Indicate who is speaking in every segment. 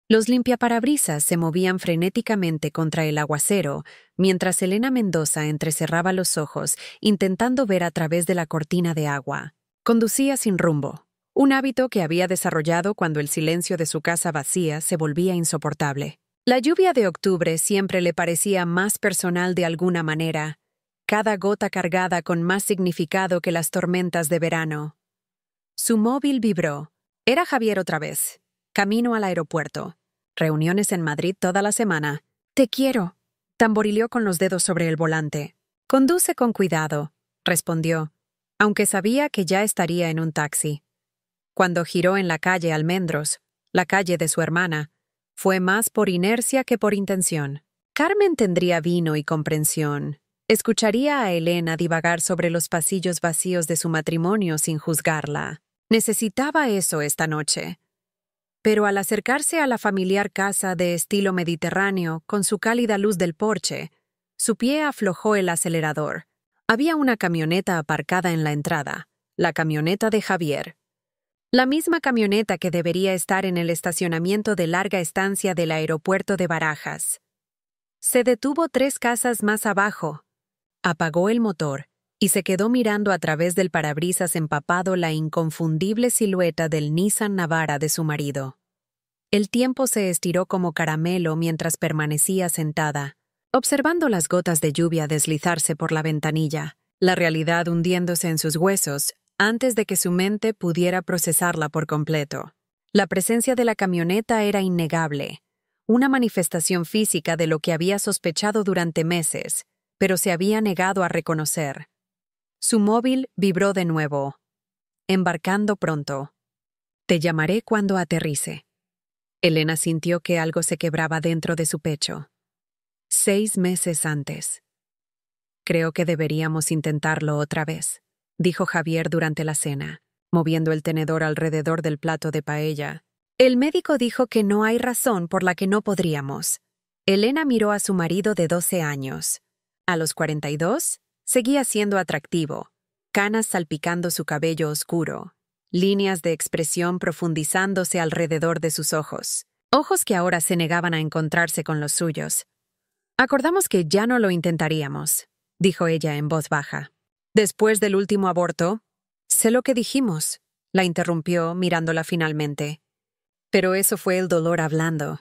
Speaker 1: Los limpiaparabrisas se movían frenéticamente contra el aguacero, mientras Elena Mendoza entrecerraba los ojos, intentando ver a través de la cortina de agua. Conducía sin rumbo, un hábito que había desarrollado cuando el silencio de su casa vacía se volvía insoportable. La lluvia de octubre siempre le parecía más personal de alguna manera, cada gota cargada con más significado que las tormentas de verano. Su móvil vibró. Era Javier otra vez. Camino al aeropuerto. Reuniones en Madrid toda la semana. «Te quiero», tamborileó con los dedos sobre el volante. «Conduce con cuidado», respondió, aunque sabía que ya estaría en un taxi. Cuando giró en la calle Almendros, la calle de su hermana, fue más por inercia que por intención. Carmen tendría vino y comprensión. Escucharía a Elena divagar sobre los pasillos vacíos de su matrimonio sin juzgarla. Necesitaba eso esta noche. Pero al acercarse a la familiar casa de estilo mediterráneo con su cálida luz del porche, su pie aflojó el acelerador. Había una camioneta aparcada en la entrada, la camioneta de Javier. La misma camioneta que debería estar en el estacionamiento de larga estancia del aeropuerto de Barajas. Se detuvo 3 casas más abajo, apagó el motor y se quedó mirando a través del parabrisas empapado la inconfundible silueta del Nissan Navara de su marido. El tiempo se estiró como caramelo mientras permanecía sentada, observando las gotas de lluvia deslizarse por la ventanilla, la realidad hundiéndose en sus huesos antes de que su mente pudiera procesarla por completo. La presencia de la camioneta era innegable, una manifestación física de lo que había sospechado durante meses, pero se había negado a reconocer. Su móvil vibró de nuevo. Embarcando pronto. «Te llamaré cuando aterrice». Elena sintió que algo se quebraba dentro de su pecho. 6 meses antes. «Creo que deberíamos intentarlo otra vez», dijo Javier durante la cena, moviendo el tenedor alrededor del plato de paella. «El médico dijo que no hay razón por la que no podríamos». Elena miró a su marido de 12 años. A los 42, seguía siendo atractivo, canas salpicando su cabello oscuro, líneas de expresión profundizándose alrededor de sus ojos que ahora se negaban a encontrarse con los suyos. «Acordamos que ya no lo intentaríamos», dijo ella en voz baja. «Después del último aborto». «Sé lo que dijimos», la interrumpió mirándola finalmente. «Pero eso fue el dolor hablando.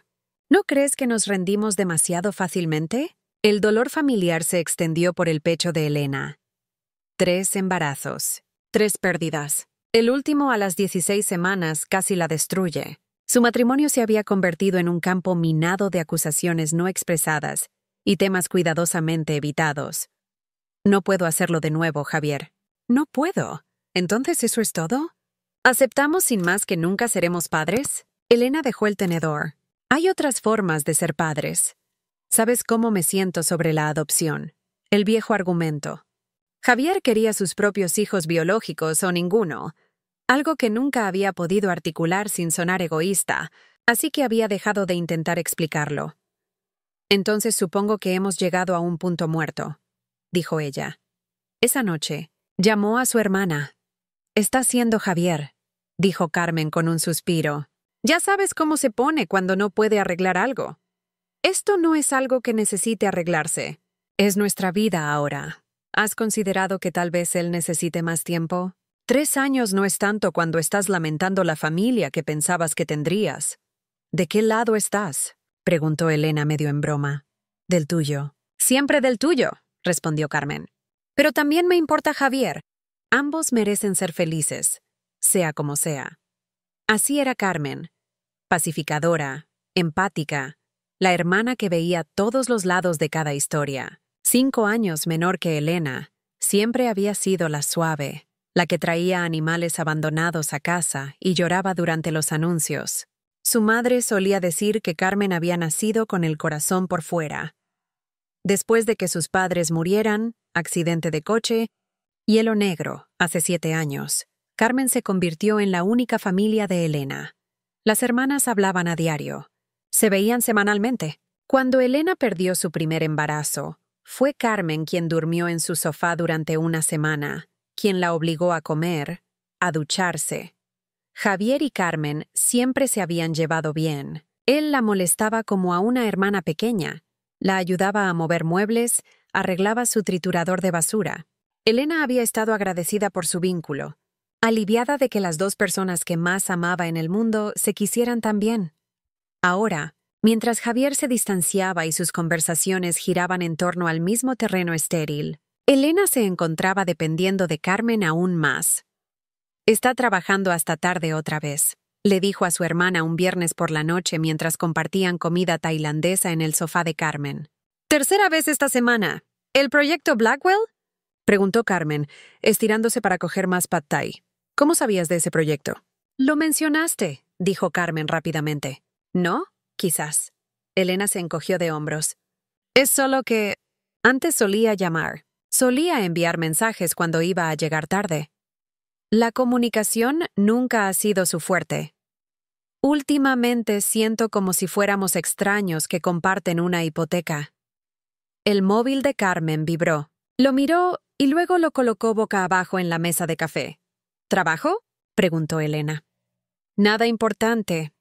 Speaker 1: ¿No crees que nos rendimos demasiado fácilmente?» El dolor familiar se extendió por el pecho de Elena. 3 embarazos, 3 pérdidas. El último a las 16 semanas casi la destruye. Su matrimonio se había convertido en un campo minado de acusaciones no expresadas y temas cuidadosamente evitados. «No puedo hacerlo de nuevo, Javier». «¿No puedo? ¿Entonces eso es todo? ¿Aceptamos sin más que nunca seremos padres?» Elena dejó el tenedor. «Hay otras formas de ser padres. ¿Sabes cómo me siento sobre la adopción?» El viejo argumento. Javier quería sus propios hijos biológicos o ninguno, algo que nunca había podido articular sin sonar egoísta, así que había dejado de intentar explicarlo. «Entonces supongo que hemos llegado a un punto muerto», dijo ella. Esa noche, llamó a su hermana. «Está siendo Javier», dijo Carmen con un suspiro. «Ya sabes cómo se pone cuando no puede arreglar algo. Esto no es algo que necesite arreglarse. Es nuestra vida ahora. ¿Has considerado que tal vez él necesite más tiempo? 3 años no es tanto cuando estás lamentando la familia que pensabas que tendrías». «¿De qué lado estás?», preguntó Elena medio en broma. «Del tuyo». «Siempre del tuyo», respondió Carmen. «Pero también me importa Javier. Ambos merecen ser felices, sea como sea». Así era Carmen, pacificadora, empática, la hermana que veía todos los lados de cada historia. 5 años menor que Elena, siempre había sido la suave, la que traía animales abandonados a casa y lloraba durante los anuncios. Su madre solía decir que Carmen había nacido con el corazón por fuera. Después de que sus padres murieran, accidente de coche, hielo negro, hace 7 años, Carmen se convirtió en la única familia de Elena. Las hermanas hablaban a diario. Se veían semanalmente. Cuando Elena perdió su primer embarazo, fue Carmen quien durmió en su sofá durante una semana, quien la obligó a comer, a ducharse. Javier y Carmen siempre se habían llevado bien, Él la molestaba como a una hermana pequeña. La ayudaba a mover muebles, arreglaba su triturador de basura. Elena había estado agradecida por su vínculo, aliviada de que las dos personas que más amaba en el mundo se quisieran también. Ahora, mientras Javier se distanciaba y sus conversaciones giraban en torno al mismo terreno estéril, Elena se encontraba dependiendo de Carmen aún más. «Está trabajando hasta tarde otra vez», le dijo a su hermana un viernes por la noche mientras compartían comida tailandesa en el sofá de Carmen. «¿Tercera vez esta semana? ¿El proyecto Blackwell?», preguntó Carmen, estirándose para coger más pad thai. «¿Cómo sabías de ese proyecto?» «Lo mencionaste», dijo Carmen rápidamente. «¿No? Quizás». Elena se encogió de hombros. «Es solo que antes solía llamar. Solía enviar mensajes cuando iba a llegar tarde. La comunicación nunca ha sido su fuerte. Últimamente siento como si fuéramos extraños que comparten una hipoteca». El móvil de Carmen vibró. Lo miró y luego lo colocó boca abajo en la mesa de café. «¿Trabajo?», preguntó Elena. «Nada importante».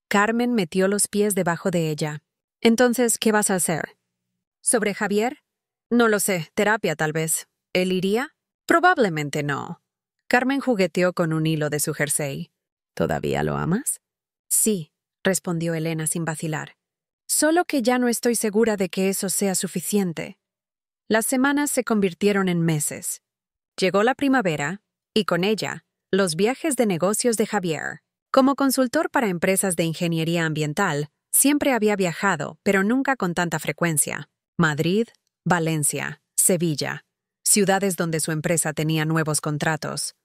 Speaker 1: Carmen metió los pies debajo de ella. «Entonces, ¿qué vas a hacer?» «¿Sobre Javier?» «No lo sé, terapia tal vez. ¿Él iría?» «Probablemente no». Carmen jugueteó con un hilo de su jersey. «¿Todavía lo amas?» «Sí», respondió Elena sin vacilar. «Solo que ya no estoy segura de que eso sea suficiente». Las semanas se convirtieron en meses. Llegó la primavera, y con ella, los viajes de negocios de Javier. Como consultor para empresas de ingeniería ambiental, siempre había viajado, pero nunca con tanta frecuencia. Madrid, Valencia, Sevilla, ciudades donde su empresa tenía nuevos contratos.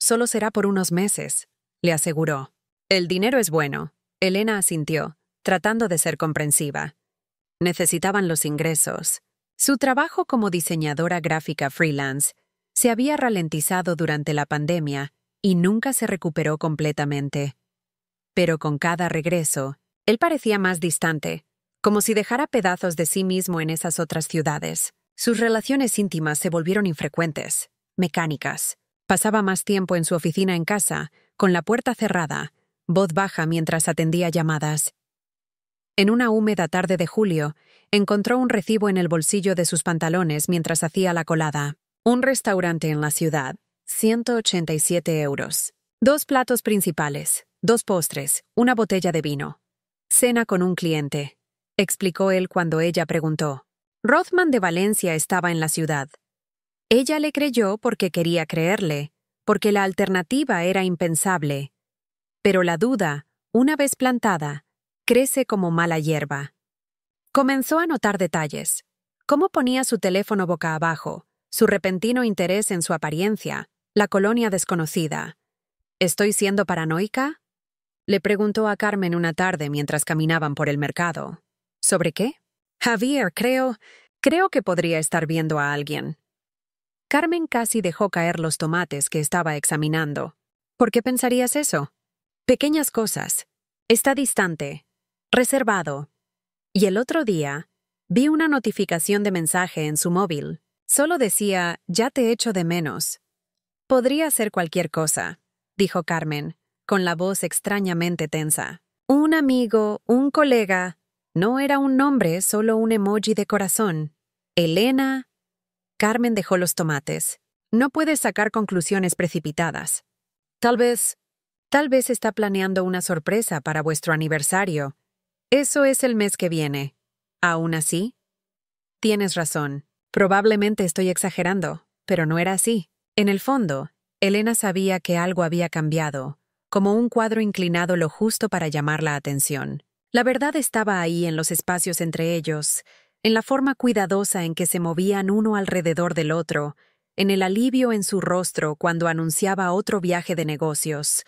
Speaker 1: «Solo será por unos meses», le aseguró. «El dinero es bueno», Elena asintió, tratando de ser comprensiva. Necesitaban los ingresos. Su trabajo como diseñadora gráfica freelance se había ralentizado durante la pandemia y nunca se recuperó completamente. Pero con cada regreso, él parecía más distante, como si dejara pedazos de sí mismo en esas otras ciudades. Sus relaciones íntimas se volvieron infrecuentes, mecánicas. Pasaba más tiempo en su oficina en casa, con la puerta cerrada, voz baja mientras atendía llamadas. En una húmeda tarde de julio, encontró un recibo en el bolsillo de sus pantalones mientras hacía la colada. Un restaurante en la ciudad, 187 euros. 2 platos principales, 2 postres, una botella de vino. Cena con un cliente, explicó él cuando ella preguntó. Rothman de Valencia estaba en la ciudad. Ella le creyó porque quería creerle, porque la alternativa era impensable. Pero la duda, una vez plantada, crece como mala hierba. Comenzó a notar detalles. Cómo ponía su teléfono boca abajo, su repentino interés en su apariencia, la colonia desconocida. ¿Estoy siendo paranoica?, le preguntó a Carmen una tarde mientras caminaban por el mercado. ¿Sobre qué? Javier, creo que podría estar viendo a alguien. Carmen casi dejó caer los tomates que estaba examinando. ¿Por qué pensarías eso? Pequeñas cosas. Está distante. Reservado. Y el otro día, vi una notificación de mensaje en su móvil. Solo decía, ya te echo de menos. Podría ser cualquier cosa, dijo Carmen, con la voz extrañamente tensa. Un amigo, un colega. No era un nombre, solo un emoji de corazón. Elena. Carmen dejó los tomates. No puedes sacar conclusiones precipitadas. Tal vez está planeando una sorpresa para vuestro aniversario. Eso es el mes que viene. ¿Aún así? Tienes razón. Probablemente estoy exagerando, pero no era así. En el fondo, Elena sabía que algo había cambiado, como un cuadro inclinado lo justo para llamar la atención. La verdad estaba ahí en los espacios entre ellos, en la forma cuidadosa en que se movían uno alrededor del otro, en el alivio en su rostro cuando anunciaba otro viaje de negocios.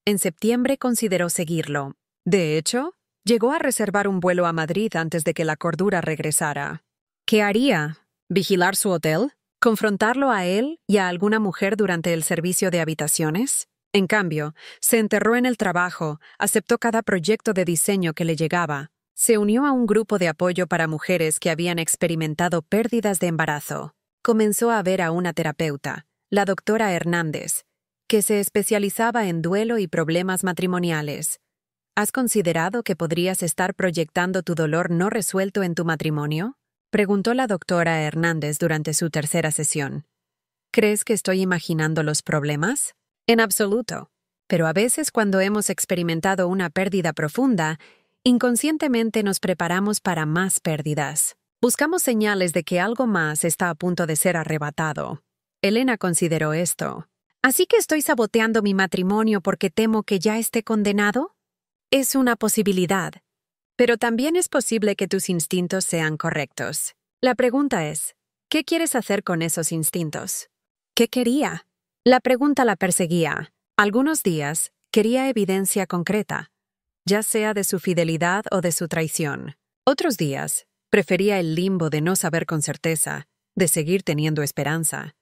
Speaker 1: En septiembre consideró seguirlo. De hecho, llegó a reservar un vuelo a Madrid antes de que la cordura regresara. ¿Qué haría? ¿Vigilar su hotel? ¿Confrontarlo a él y a alguna mujer durante el servicio de habitaciones? En cambio, se enterró en el trabajo, aceptó cada proyecto de diseño que le llegaba. Se unió a un grupo de apoyo para mujeres que habían experimentado pérdidas de embarazo. Comenzó a ver a una terapeuta, la doctora Hernández, que se especializaba en duelo y problemas matrimoniales. ¿Has considerado que podrías estar proyectando tu dolor no resuelto en tu matrimonio? Preguntó la doctora Hernández durante su tercera sesión. ¿Crees que estoy imaginando los problemas? En absoluto. Pero a veces cuando hemos experimentado una pérdida profunda, inconscientemente nos preparamos para más pérdidas. Buscamos señales de que algo más está a punto de ser arrebatado. Elena consideró esto. ¿Así que estoy saboteando mi matrimonio porque temo que ya esté condenado? Es una posibilidad. Pero también es posible que tus instintos sean correctos. La pregunta es, ¿qué quieres hacer con esos instintos? ¿Qué quería? La pregunta la perseguía. Algunos días quería evidencia concreta, ya sea de su fidelidad o de su traición. Otros días prefería el limbo de no saber con certeza, de seguir teniendo esperanza.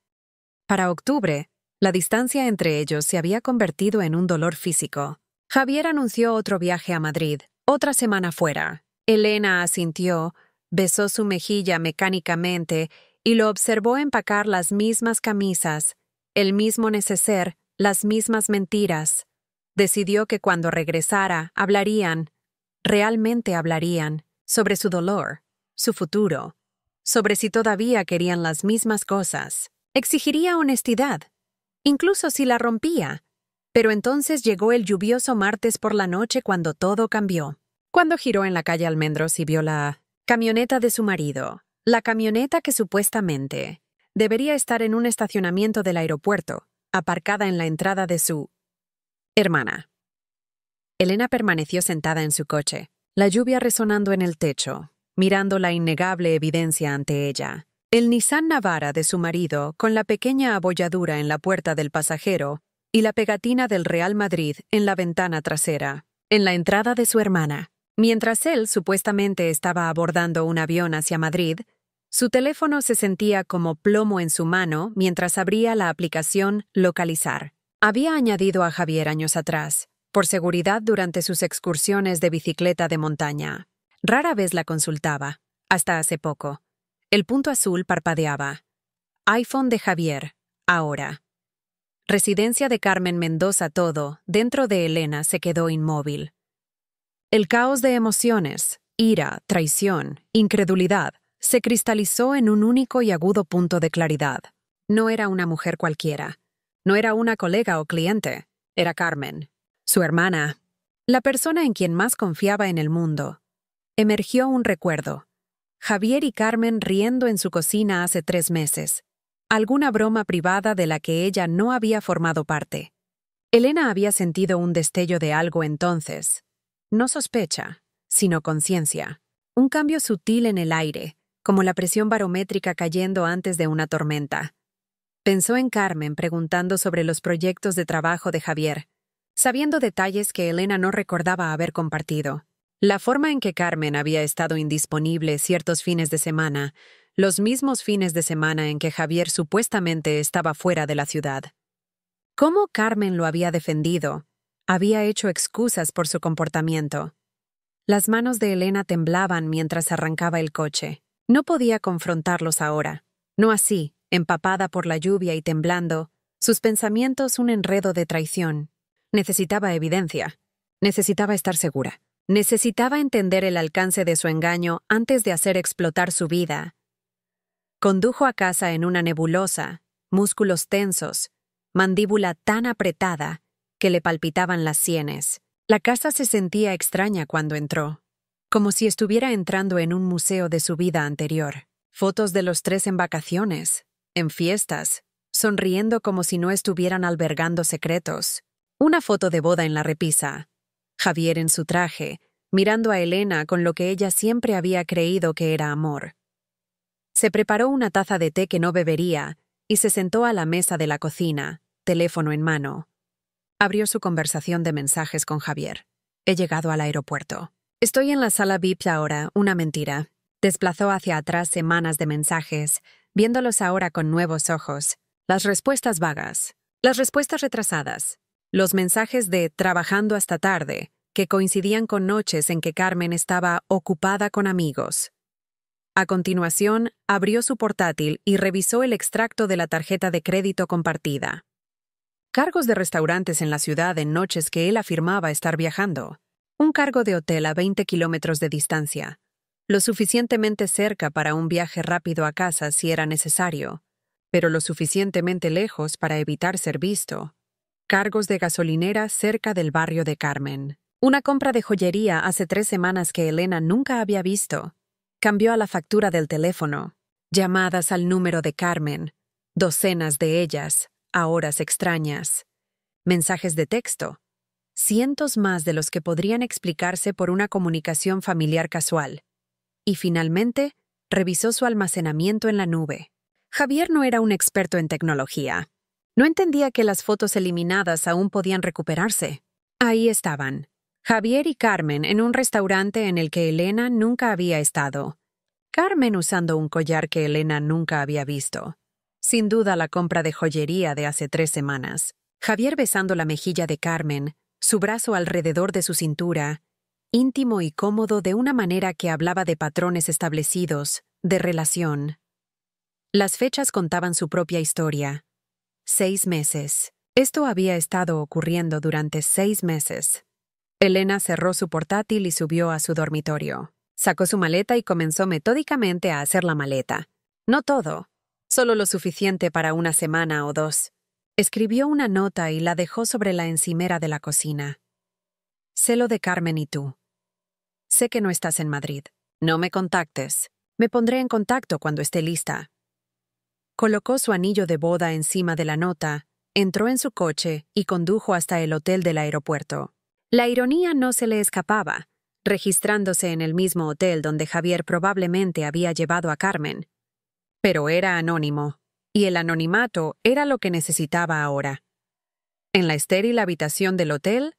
Speaker 1: Para octubre, la distancia entre ellos se había convertido en un dolor físico. Javier anunció otro viaje a Madrid, otra semana fuera. Elena asintió, besó su mejilla mecánicamente y lo observó empacar las mismas camisas, el mismo neceser, las mismas mentiras. Decidió que cuando regresara, realmente hablarían, sobre su dolor, su futuro, sobre si todavía querían las mismas cosas. Exigiría honestidad, incluso si la rompía. Pero entonces llegó el lluvioso martes por la noche cuando todo cambió. Cuando giró en la calle Almendros y vio la camioneta de su marido, la camioneta que supuestamente debería estar en un estacionamiento del aeropuerto, aparcada en la entrada de su hermana. Elena permaneció sentada en su coche, la lluvia resonando en el techo, mirando la innegable evidencia ante ella. El Nissan Navara de su marido, con la pequeña abolladura en la puerta del pasajero y la pegatina del Real Madrid en la ventana trasera, en la entrada de su hermana. Mientras él supuestamente estaba abordando un avión hacia Madrid, su teléfono se sentía como plomo en su mano mientras abría la aplicación Localizar. Había añadido a Javier años atrás, por seguridad durante sus excursiones de bicicleta de montaña. Rara vez la consultaba, hasta hace poco. El punto azul parpadeaba. iPhone de Javier, ahora. Residencia de Carmen Mendoza. Todo, dentro de Elena, se quedó inmóvil. El caos de emociones, ira, traición, incredulidad, se cristalizó en un único y agudo punto de claridad. No era una mujer cualquiera. No era una colega o cliente. Era Carmen, su hermana, la persona en quien más confiaba en el mundo. Emergió un recuerdo. Javier y Carmen riendo en su cocina hace 3 meses. Alguna broma privada de la que ella no había formado parte. Elena había sentido un destello de algo entonces. No sospecha, sino conciencia. Un cambio sutil en el aire, como la presión barométrica cayendo antes de una tormenta. Pensó en Carmen preguntando sobre los proyectos de trabajo de Javier, sabiendo detalles que Elena no recordaba haber compartido. La forma en que Carmen había estado indisponible ciertos fines de semana, los mismos fines de semana en que Javier supuestamente estaba fuera de la ciudad. ¿Cómo Carmen lo había defendido? Había hecho excusas por su comportamiento. Las manos de Elena temblaban mientras arrancaba el coche. No podía confrontarlos ahora. No así, empapada por la lluvia y temblando, sus pensamientos un enredo de traición. Necesitaba evidencia. Necesitaba estar segura. Necesitaba entender el alcance de su engaño antes de hacer explotar su vida. Condujo a casa en una nebulosa, músculos tensos, mandíbula tan apretada que le palpitaban las sienes. La casa se sentía extraña cuando entró, como si estuviera entrando en un museo de su vida anterior. Fotos de los 3 en vacaciones, en fiestas, sonriendo como si no estuvieran albergando secretos. Una foto de boda en la repisa. Javier en su traje, mirando a Elena con lo que ella siempre había creído que era amor. Se preparó una taza de té que no bebería y se sentó a la mesa de la cocina, teléfono en mano. Abrió su conversación de mensajes con Javier. He llegado al aeropuerto. Estoy en la sala VIP ahora, una mentira. Desplazó hacia atrás semanas de mensajes, viéndolos ahora con nuevos ojos. Las respuestas vagas, las respuestas retrasadas, los mensajes de trabajando hasta tarde, que coincidían con noches en que Carmen estaba ocupada con amigos. A continuación, abrió su portátil y revisó el extracto de la tarjeta de crédito compartida. Cargos de restaurantes en la ciudad en noches que él afirmaba estar viajando. Un cargo de hotel a 20 kilómetros de distancia, lo suficientemente cerca para un viaje rápido a casa si era necesario, pero lo suficientemente lejos para evitar ser visto. Cargos de gasolinera cerca del barrio de Carmen. Una compra de joyería hace 3 semanas que Elena nunca había visto. Cambió a la factura del teléfono. Llamadas al número de Carmen. Docenas de ellas, a horas extrañas. Mensajes de texto. Cientos más de los que podrían explicarse por una comunicación familiar casual. Y finalmente, revisó su almacenamiento en la nube. Javier no era un experto en tecnología. No entendía que las fotos eliminadas aún podían recuperarse. Ahí estaban, Javier y Carmen en un restaurante en el que Elena nunca había estado. Carmen usando un collar que Elena nunca había visto. Sin duda la compra de joyería de hace 3 semanas. Javier besando la mejilla de Carmen, su brazo alrededor de su cintura, íntimo y cómodo de una manera que hablaba de patrones establecidos, de relación. Las fechas contaban su propia historia. 6 meses. Esto había estado ocurriendo durante 6 meses. Elena cerró su portátil y subió a su dormitorio. Sacó su maleta y comenzó metódicamente a hacer la maleta. No todo, solo lo suficiente para una semana o 2. Escribió una nota y la dejó sobre la encimera de la cocina. Sé lo de Carmen y tú. Sé que no estás en Madrid. No me contactes. Me pondré en contacto cuando esté lista. Colocó su anillo de boda encima de la nota, entró en su coche y condujo hasta el hotel del aeropuerto. La ironía no se le escapaba, registrándose en el mismo hotel donde Javier probablemente había llevado a Carmen. Pero era anónimo, y el anonimato era lo que necesitaba ahora. En la estéril habitación del hotel,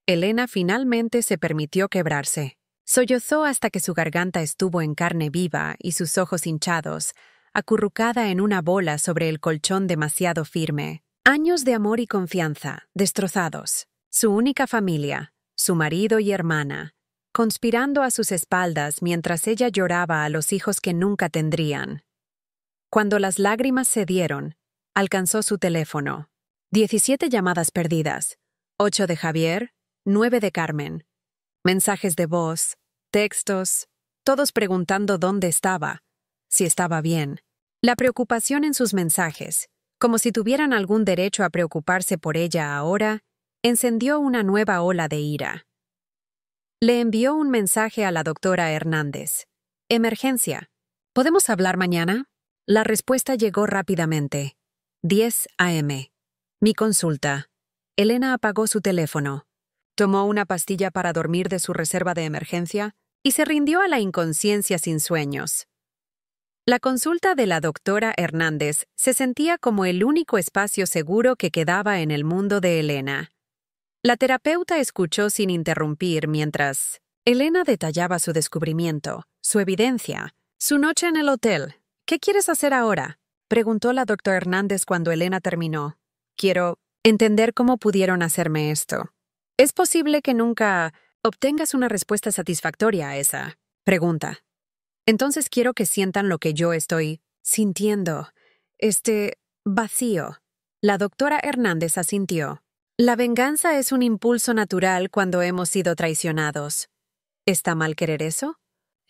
Speaker 1: Elena finalmente se permitió quebrarse. Sollozó hasta que su garganta estuvo en carne viva y sus ojos hinchados, acurrucada en una bola sobre el colchón demasiado firme. Años de amor y confianza, destrozados. Su única familia, su marido y hermana, conspirando a sus espaldas mientras ella lloraba a los hijos que nunca tendrían. Cuando las lágrimas cedieron, alcanzó su teléfono. 17 llamadas perdidas. 8 de Javier, 9 de Carmen. Mensajes de voz, textos, todos preguntando dónde estaba, si estaba bien. La preocupación en sus mensajes, como si tuvieran algún derecho a preocuparse por ella ahora, encendió una nueva ola de ira. Le envió un mensaje a la doctora Hernández. Emergencia. ¿Podemos hablar mañana? La respuesta llegó rápidamente. 10 a.m. Mi consulta. Elena apagó su teléfono. Tomó una pastilla para dormir de su reserva de emergencia y se rindió a la inconsciencia sin sueños. La consulta de la doctora Hernández se sentía como el único espacio seguro que quedaba en el mundo de Elena. La terapeuta escuchó sin interrumpir mientras Elena detallaba su descubrimiento, su evidencia, su noche en el hotel. ¿Qué quieres hacer ahora?, preguntó la doctora Hernández cuando Elena terminó. Quiero entender cómo pudieron hacerme esto. ¿Es posible que nunca obtengas una respuesta satisfactoria a esa pregunta? Entonces quiero que sientan lo que yo estoy sintiendo. Vacío. La doctora Hernández asintió. La venganza es un impulso natural cuando hemos sido traicionados. ¿Está mal querer eso?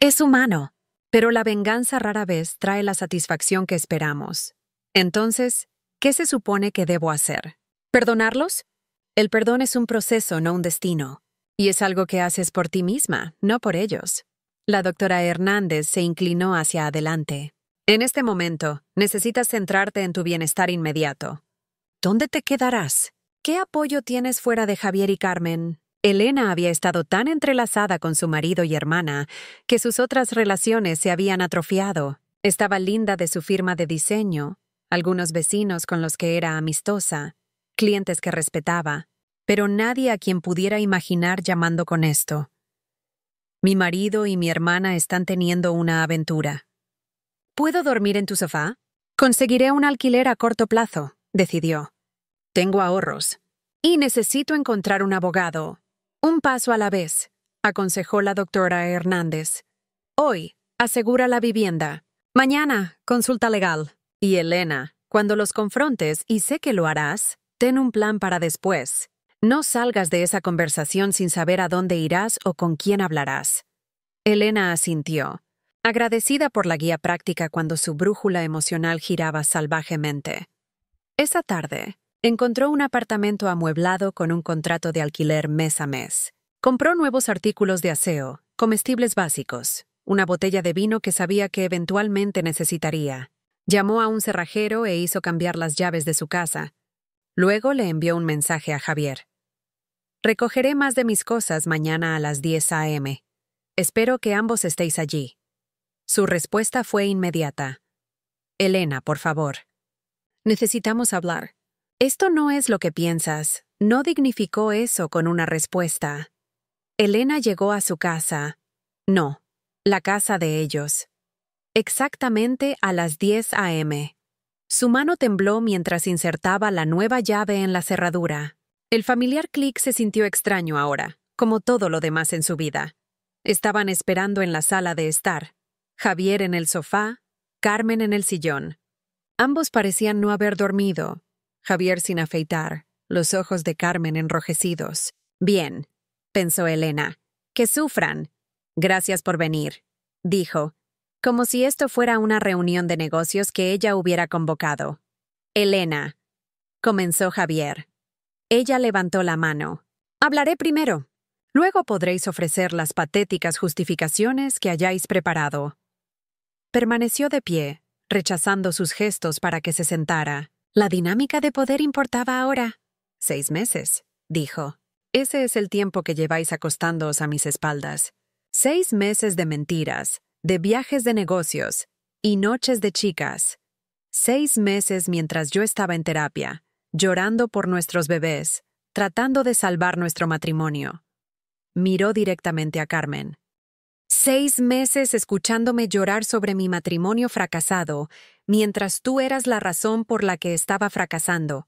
Speaker 1: Es humano, pero la venganza rara vez trae la satisfacción que esperamos. Entonces, ¿qué se supone que debo hacer? ¿Perdonarlos? El perdón es un proceso, no un destino. Y es algo que haces por ti misma, no por ellos. La doctora Hernández se inclinó hacia adelante. En este momento, necesitas centrarte en tu bienestar inmediato. ¿Dónde te quedarás? ¿Qué apoyo tienes fuera de Javier y Carmen? Elena había estado tan entrelazada con su marido y hermana que sus otras relaciones se habían atrofiado. Estaba Linda de su firma de diseño, algunos vecinos con los que era amistosa, clientes que respetaba, pero nadie a quien pudiera imaginar llamando con esto. Mi marido y mi hermana están teniendo una aventura. ¿Puedo dormir en tu sofá? Conseguiré un alquiler a corto plazo, decidió. Tengo ahorros. Y necesito encontrar un abogado. Un paso a la vez, aconsejó la doctora Hernández. Hoy, asegura la vivienda. Mañana, consulta legal. Y Elena, cuando los confrontes, y sé que lo harás, ten un plan para después. No salgas de esa conversación sin saber a dónde irás o con quién hablarás. Elena asintió, agradecida por la guía práctica cuando su brújula emocional giraba salvajemente. Esa tarde, encontró un apartamento amueblado con un contrato de alquiler mes a mes. Compró nuevos artículos de aseo, comestibles básicos, una botella de vino que sabía que eventualmente necesitaría. Llamó a un cerrajero e hizo cambiar las llaves de su casa. Luego le envió un mensaje a Javier. Recogeré más de mis cosas mañana a las 10 a.m. Espero que ambos estéis allí. Su respuesta fue inmediata. Elena, por favor. Necesitamos hablar. Esto no es lo que piensas. No dignificó eso con una respuesta. Elena llegó a su casa. No, la casa de ellos. Exactamente a las 10 a.m. Su mano tembló mientras insertaba la nueva llave en la cerradura. El familiar clic se sintió extraño ahora, como todo lo demás en su vida. Estaban esperando en la sala de estar. Javier en el sofá, Carmen en el sillón. Ambos parecían no haber dormido. Javier sin afeitar, los ojos de Carmen enrojecidos. Bien, pensó Elena. Que sufran. Gracias por venir, dijo, como si esto fuera una reunión de negocios que ella hubiera convocado. Elena, comenzó Javier. Ella levantó la mano. Hablaré primero. Luego podréis ofrecer las patéticas justificaciones que hayáis preparado. Permaneció de pie, rechazando sus gestos para que se sentara. La dinámica de poder importaba ahora. 6 meses, dijo. Ese es el tiempo que lleváis acostándoos a mis espaldas. 6 meses de mentiras, de viajes de negocios y noches de chicas. 6 meses mientras yo estaba en terapia, llorando por nuestros bebés, tratando de salvar nuestro matrimonio. Miró directamente a Carmen. 6 meses escuchándome llorar sobre mi matrimonio fracasado, mientras tú eras la razón por la que estaba fracasando.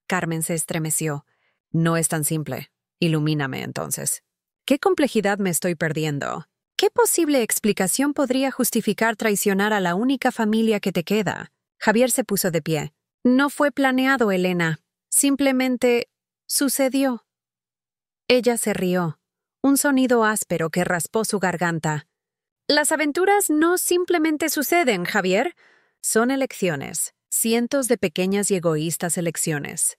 Speaker 1: Carmen se estremeció. No es tan simple. Ilumíname, entonces. ¿Qué complejidad me estoy perdiendo? ¿Qué posible explicación podría justificar traicionar a la única familia que te queda? Javier se puso de pie. No fue planeado, Elena. Simplemente sucedió. Ella se rió. Un sonido áspero que raspó su garganta. Las aventuras no simplemente suceden, Javier. Son elecciones. Cientos de pequeñas y egoístas elecciones.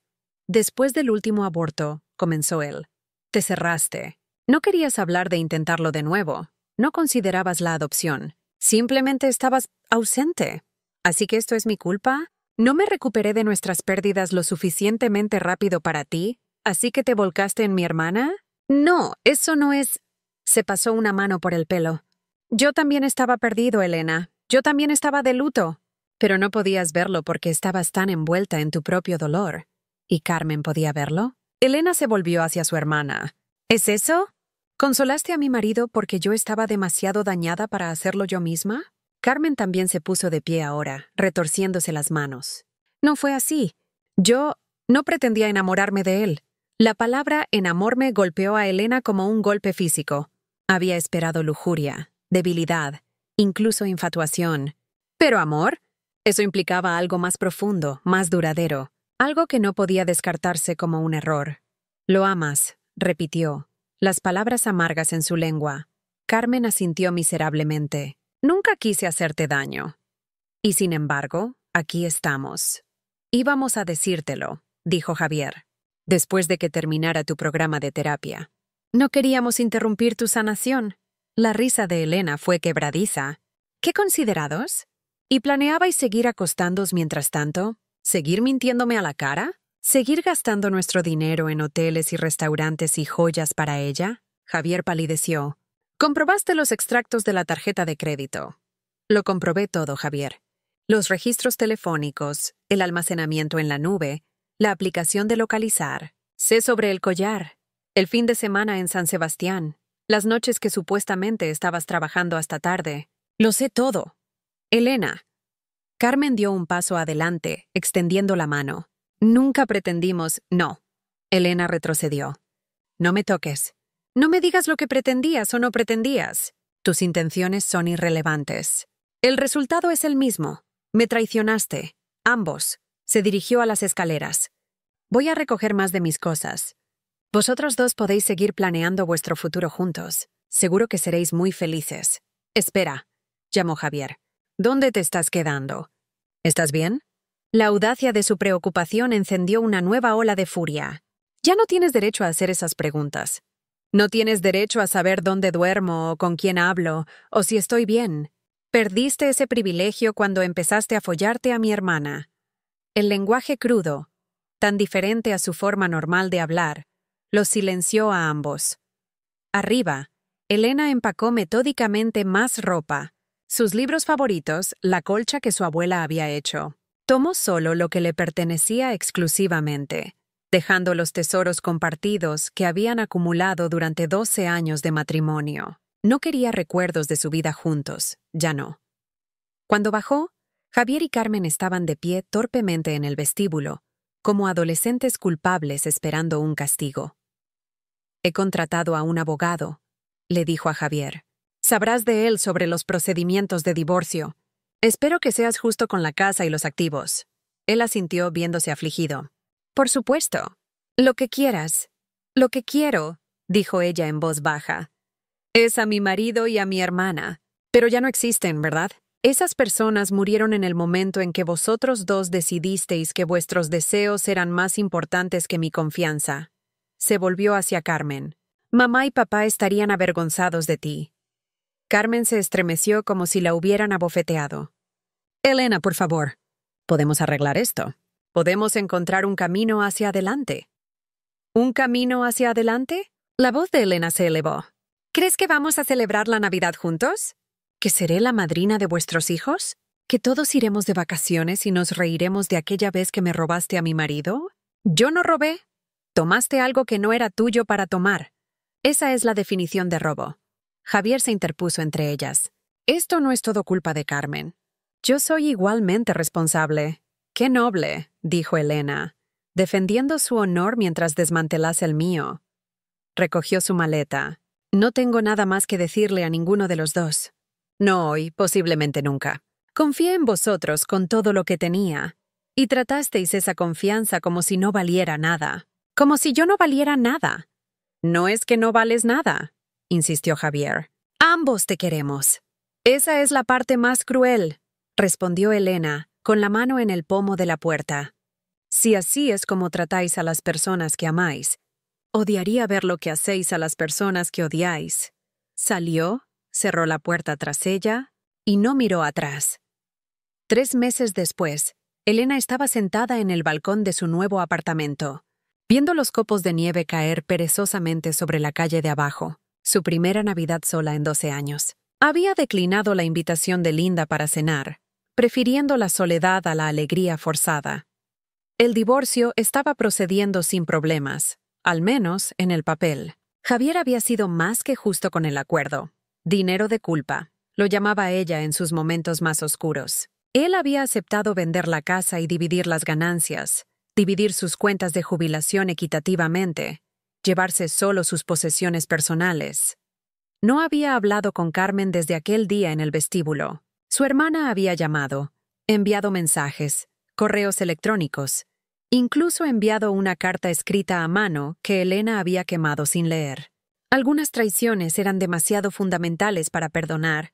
Speaker 1: Después del último aborto, comenzó él. Te cerraste. No querías hablar de intentarlo de nuevo. No considerabas la adopción. Simplemente estabas ausente. ¿Así que esto es mi culpa? ¿No me recuperé de nuestras pérdidas lo suficientemente rápido para ti? ¿Así que te volcaste en mi hermana? No, eso no es... Se pasó una mano por el pelo. Yo también estaba perdido, Elena. Yo también estaba de luto. Pero no podías verlo porque estabas tan envuelta en tu propio dolor. ¿Y Carmen podía verlo? Elena se volvió hacia su hermana. ¿Es eso? ¿Consolaste a mi marido porque yo estaba demasiado dañada para hacerlo yo misma? Carmen también se puso de pie ahora, retorciéndose las manos. No fue así. Yo no pretendía enamorarme de él. La palabra enamorme golpeó a Elena como un golpe físico. Había esperado lujuria, debilidad, incluso infatuación. ¿Pero amor? Eso implicaba algo más profundo, más duradero, algo que no podía descartarse como un error. Lo amas, repitió, las palabras amargas en su lengua. Carmen asintió miserablemente. Nunca quise hacerte daño. Y sin embargo, aquí estamos. Íbamos a decírtelo, dijo Javier, después de que terminara tu programa de terapia. No queríamos interrumpir tu sanación. La risa de Elena fue quebradiza. ¿Qué considerados? ¿Y planeabais seguir acostándoos mientras tanto? ¿Seguir mintiéndome a la cara? ¿Seguir gastando nuestro dinero en hoteles y restaurantes y joyas para ella? Javier palideció. Comprobaste los extractos de la tarjeta de crédito. Lo comprobé todo, Javier. Los registros telefónicos, el almacenamiento en la nube, la aplicación de localizar. Sé sobre el collar, el fin de semana en San Sebastián, las noches que supuestamente estabas trabajando hasta tarde. Lo sé todo. Elena. Carmen dio un paso adelante, extendiendo la mano. Nunca pretendimos... No. Elena retrocedió. No me toques. No me digas lo que pretendías o no pretendías. Tus intenciones son irrelevantes. El resultado es el mismo. Me traicionaste. Ambos. Se dirigió a las escaleras. Voy a recoger más de mis cosas. Vosotros dos podéis seguir planeando vuestro futuro juntos. Seguro que seréis muy felices. Espera, llamó Javier. ¿Dónde te estás quedando? ¿Estás bien? La audacia de su preocupación encendió una nueva ola de furia. Ya no tienes derecho a hacer esas preguntas. No tienes derecho a saber dónde duermo o con quién hablo o si estoy bien. Perdiste ese privilegio cuando empezaste a follarte a mi hermana. El lenguaje crudo, tan diferente a su forma normal de hablar, los silenció a ambos. Arriba, Elena empacó metódicamente más ropa, sus libros favoritos, la colcha que su abuela había hecho. Tomó solo lo que le pertenecía exclusivamente, dejando los tesoros compartidos que habían acumulado durante 12 años de matrimonio. No quería recuerdos de su vida juntos, ya no. Cuando bajó, Javier y Carmen estaban de pie torpemente en el vestíbulo, como adolescentes culpables esperando un castigo. «He contratado a un abogado», le dijo a Javier. «Sabrás de él sobre los procedimientos de divorcio. Espero que seas justo con la casa y los activos». Él asintió viéndose afligido. «Por supuesto. Lo que quieras. Lo que quiero», dijo ella en voz baja. «Es a mi marido y a mi hermana. Pero ya no existen, ¿verdad? Esas personas murieron en el momento en que vosotros dos decidisteis que vuestros deseos eran más importantes que mi confianza». Se volvió hacia Carmen. «Mamá y papá estarían avergonzados de ti». Carmen se estremeció como si la hubieran abofeteado. «Elena, por favor. Podemos arreglar esto. Podemos encontrar un camino hacia adelante». «¿Un camino hacia adelante?» La voz de Elena se elevó. «¿Crees que vamos a celebrar la Navidad juntos? ¿Que seré la madrina de vuestros hijos? ¿Que todos iremos de vacaciones y nos reiremos de aquella vez que me robaste a mi marido? Yo no robé. Tomaste algo que no era tuyo para tomar. Esa es la definición de robo». Javier se interpuso entre ellas. «Esto no es todo culpa de Carmen. Yo soy igualmente responsable». «Qué noble», dijo Elena, defendiendo su honor mientras desmantelase el mío. Recogió su maleta. «No tengo nada más que decirle a ninguno de los dos. No hoy, posiblemente nunca. Confié en vosotros con todo lo que tenía, y tratasteis esa confianza como si no valiera nada. Como si yo no valiera nada». «No es que no vales nada», insistió Javier. «Ambos te queremos». «Esa es la parte más cruel», respondió Elena, con la mano en el pomo de la puerta. «Si así es como tratáis a las personas que amáis, odiaría ver lo que hacéis a las personas que odiáis». Salió, cerró la puerta tras ella y no miró atrás. 3 meses después, Elena estaba sentada en el balcón de su nuevo apartamento, viendo los copos de nieve caer perezosamente sobre la calle de abajo, su primera Navidad sola en 12 años. Había declinado la invitación de Linda para cenar, prefiriendo la soledad a la alegría forzada. El divorcio estaba procediendo sin problemas, al menos en el papel. Javier había sido más que justo con el acuerdo. Dinero de culpa, lo llamaba ella en sus momentos más oscuros. Él había aceptado vender la casa y dividir las ganancias, dividir sus cuentas de jubilación equitativamente, llevarse solo sus posesiones personales. No había hablado con Carmen desde aquel día en el vestíbulo. Su hermana había llamado, enviado mensajes, correos electrónicos, incluso enviado una carta escrita a mano que Elena había quemado sin leer. Algunas traiciones eran demasiado fundamentales para perdonar.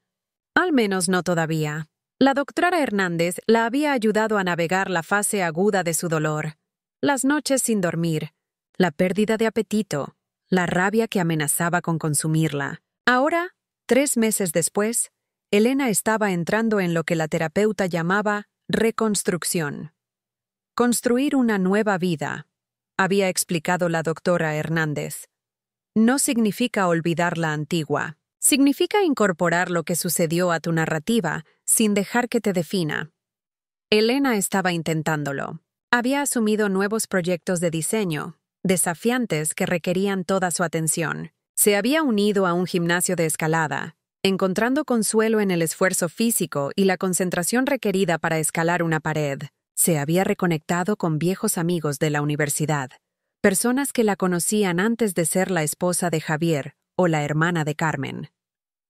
Speaker 1: Al menos no todavía. La doctora Hernández la había ayudado a navegar la fase aguda de su dolor. Las noches sin dormir, la pérdida de apetito, la rabia que amenazaba con consumirla. Ahora, 3 meses después, Elena estaba entrando en lo que la terapeuta llamaba reconstrucción. Construir una nueva vida, había explicado la doctora Hernández. No significa olvidar la antigua. Significa incorporar lo que sucedió a tu narrativa sin dejar que te defina. Elena estaba intentándolo. Había asumido nuevos proyectos de diseño, desafiantes que requerían toda su atención. Se había unido a un gimnasio de escalada, encontrando consuelo en el esfuerzo físico y la concentración requerida para escalar una pared. Se había reconectado con viejos amigos de la universidad, personas que la conocían antes de ser la esposa de Javier o la hermana de Carmen.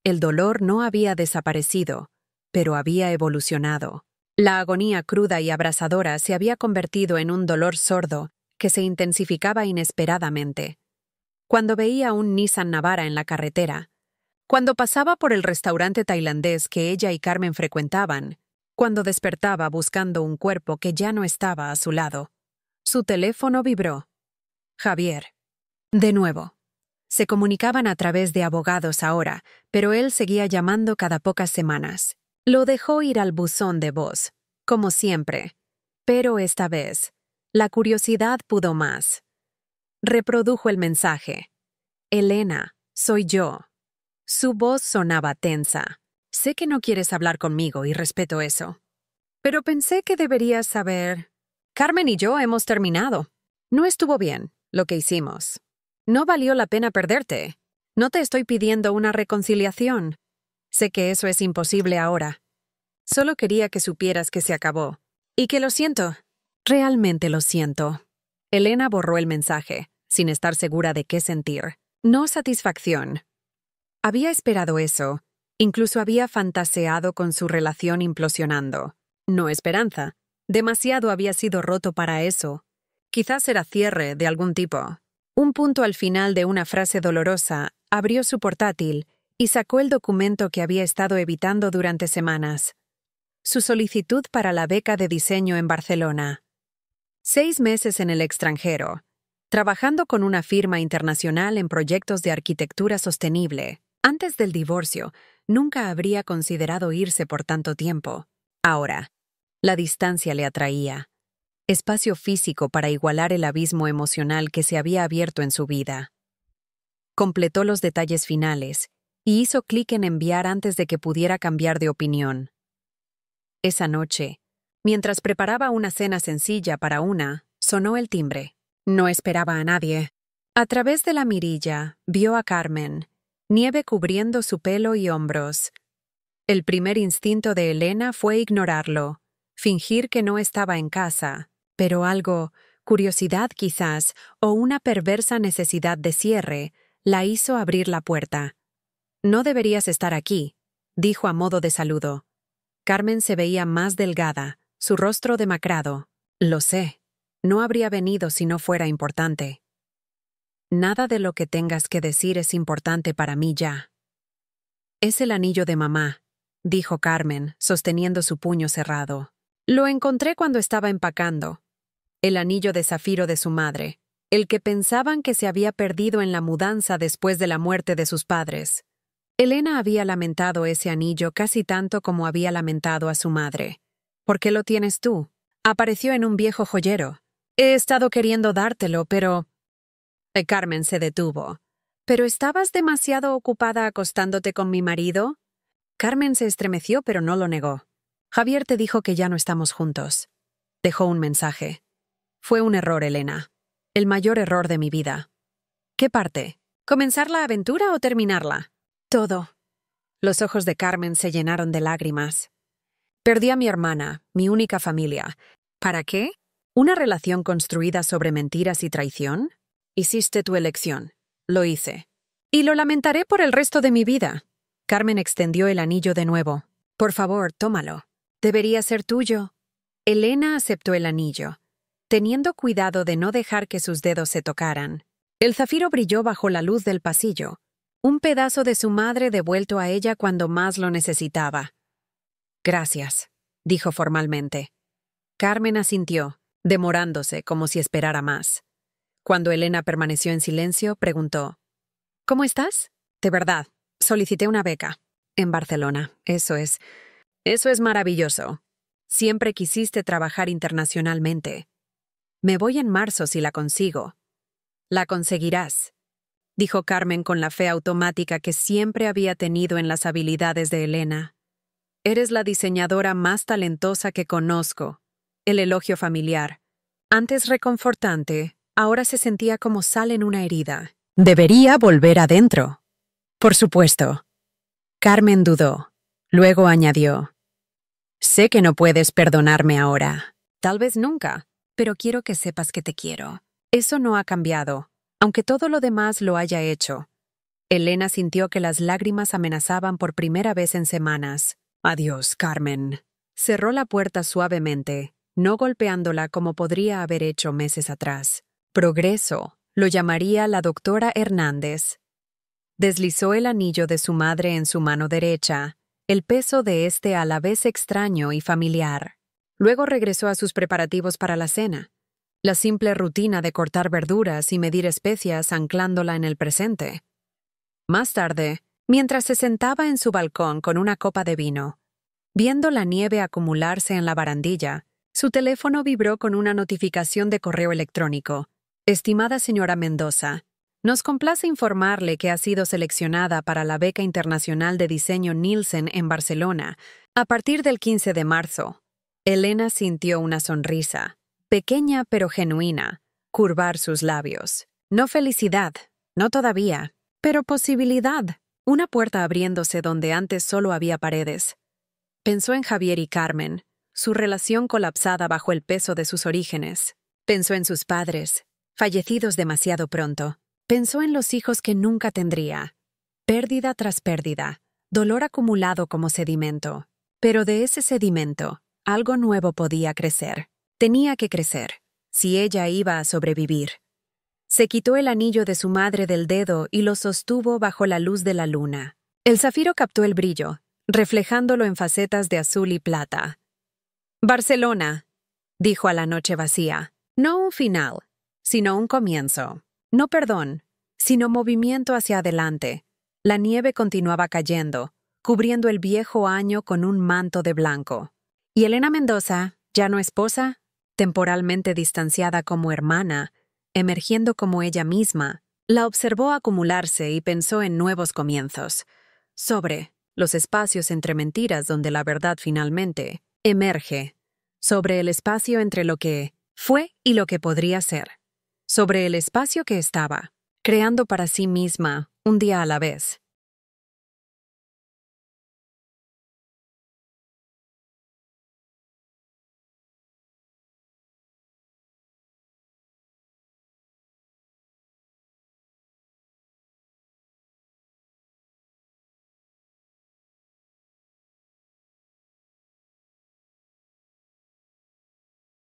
Speaker 1: El dolor no había desaparecido, pero había evolucionado. La agonía cruda y abrasadora se había convertido en un dolor sordo que se intensificaba inesperadamente, cuando veía un Nissan Navara en la carretera, cuando pasaba por el restaurante tailandés que ella y Carmen frecuentaban, cuando despertaba buscando un cuerpo que ya no estaba a su lado. Su teléfono vibró. Javier. De nuevo. Se comunicaban a través de abogados ahora, pero él seguía llamando cada pocas semanas. Lo dejó ir al buzón de voz, como siempre. Pero esta vez, la curiosidad pudo más. Reprodujo el mensaje. Elena, soy yo. Su voz sonaba tensa. Sé que no quieres hablar conmigo y respeto eso. Pero pensé que deberías saber. Carmen y yo hemos terminado. No estuvo bien lo que hicimos. No valió la pena perderte. No te estoy pidiendo una reconciliación. Sé que eso es imposible ahora. Solo quería que supieras que se acabó. Y que lo siento. Realmente lo siento. Elena borró el mensaje, sin estar segura de qué sentir. No satisfacción. Había esperado eso. Incluso había fantaseado con su relación implosionando. No esperanza. Demasiado había sido roto para eso. Quizás era cierre de algún tipo. Un punto al final de una frase dolorosa, abrió su portátil y sacó el documento que había estado evitando durante semanas. Su solicitud para la beca de diseño en Barcelona. 6 meses en el extranjero, trabajando con una firma internacional en proyectos de arquitectura sostenible. Antes del divorcio, nunca habría considerado irse por tanto tiempo. Ahora, la distancia le atraía. Espacio físico para igualar el abismo emocional que se había abierto en su vida. Completó los detalles finales y hizo clic en enviar antes de que pudiera cambiar de opinión. Esa noche, mientras preparaba una cena sencilla para una, sonó el timbre. No esperaba a nadie. A través de la mirilla, vio a Carmen, nieve cubriendo su pelo y hombros. El primer instinto de Elena fue ignorarlo, fingir que no estaba en casa. Pero algo, curiosidad quizás, o una perversa necesidad de cierre, la hizo abrir la puerta. No deberías estar aquí, dijo a modo de saludo. Carmen se veía más delgada, su rostro demacrado. Lo sé. No habría venido si no fuera importante. Nada de lo que tengas que decir es importante para mí ya. Es el anillo de mamá, dijo Carmen, sosteniendo su puño cerrado. Lo encontré cuando estaba empacando. El anillo de zafiro de su madre, el que pensaban que se había perdido en la mudanza después de la muerte de sus padres. Elena había lamentado ese anillo casi tanto como había lamentado a su madre. ¿Por qué lo tienes tú? Apareció en un viejo joyero. He estado queriendo dártelo, pero... Carmen se detuvo. ¿Pero estabas demasiado ocupada acostándote con mi marido? Carmen se estremeció, pero no lo negó. Javier te dijo que ya no estamos juntos. Dejó un mensaje. Fue un error, Elena. El mayor error de mi vida. ¿Qué parte? ¿Comenzar la aventura o terminarla? Todo. Los ojos de Carmen se llenaron de lágrimas. Perdí a mi hermana, mi única familia. ¿Para qué? ¿Una relación construida sobre mentiras y traición? Hiciste tu elección. Lo hice. Y lo lamentaré por el resto de mi vida. Carmen extendió el anillo de nuevo. Por favor, tómalo. Debería ser tuyo. Elena aceptó el anillo, teniendo cuidado de no dejar que sus dedos se tocaran. El zafiro brilló bajo la luz del pasillo, un pedazo de su madre devuelto a ella cuando más lo necesitaba. Gracias, dijo formalmente. Carmen asintió, demorándose como si esperara más. Cuando Elena permaneció en silencio, preguntó, ¿Cómo estás? De verdad, solicité una beca. En Barcelona, eso es maravilloso. Siempre quisiste trabajar internacionalmente. Me voy en marzo si la consigo. La conseguirás, dijo Carmen con la fe automática que siempre había tenido en las habilidades de Elena. Eres la diseñadora más talentosa que conozco. El elogio familiar. Antes reconfortante, ahora se sentía como sal en una herida. Debería volver adentro. Por supuesto. Carmen dudó. Luego añadió. Sé que no puedes perdonarme ahora. Tal vez nunca, pero quiero que sepas que te quiero. Eso no ha cambiado, aunque todo lo demás lo haya hecho. Elena sintió que las lágrimas amenazaban por primera vez en semanas. Adiós, Carmen. Cerró la puerta suavemente, no golpeándola como podría haber hecho meses atrás. Progreso, Lo llamaría la doctora Hernández. Deslizó el anillo de su madre en su mano derecha, el peso de este a la vez extraño y familiar. Luego regresó a sus preparativos para la cena, la simple rutina de cortar verduras y medir especias anclándola en el presente. Más tarde, mientras se sentaba en su balcón con una copa de vino, viendo la nieve acumularse en la barandilla, su teléfono vibró con una notificación de correo electrónico. Estimada señora Mendoza, nos complace informarle que ha sido seleccionada para la Beca Internacional de Diseño Nielsen en Barcelona a partir del 15 de marzo. Elena sintió una sonrisa, pequeña pero genuina, curvar sus labios. No felicidad, no todavía, pero posibilidad. Una puerta abriéndose donde antes solo había paredes. Pensó en Javier y Carmen, su relación colapsada bajo el peso de sus orígenes. Pensó en sus padres, fallecidos demasiado pronto. Pensó en los hijos que nunca tendría. Pérdida tras pérdida, dolor acumulado como sedimento. Pero de ese sedimento, algo nuevo podía crecer. Tenía que crecer, si ella iba a sobrevivir. Se quitó el anillo de su madre del dedo y lo sostuvo bajo la luz de la luna. El zafiro captó el brillo, reflejándolo en facetas de azul y plata. Barcelona, dijo a la noche vacía. No un final, sino un comienzo. No perdón, sino movimiento hacia adelante. La nieve continuaba cayendo, cubriendo el viejo año con un manto de blanco. Y Elena Mendoza, ya no esposa, temporalmente distanciada como hermana, emergiendo como ella misma, la observó acumularse y pensó en nuevos comienzos. Sobre los espacios entre mentiras donde la verdad finalmente emerge. Sobre el espacio entre lo que fue y lo que podría ser. Sobre el espacio que estaba, creando para sí misma, un día a la vez.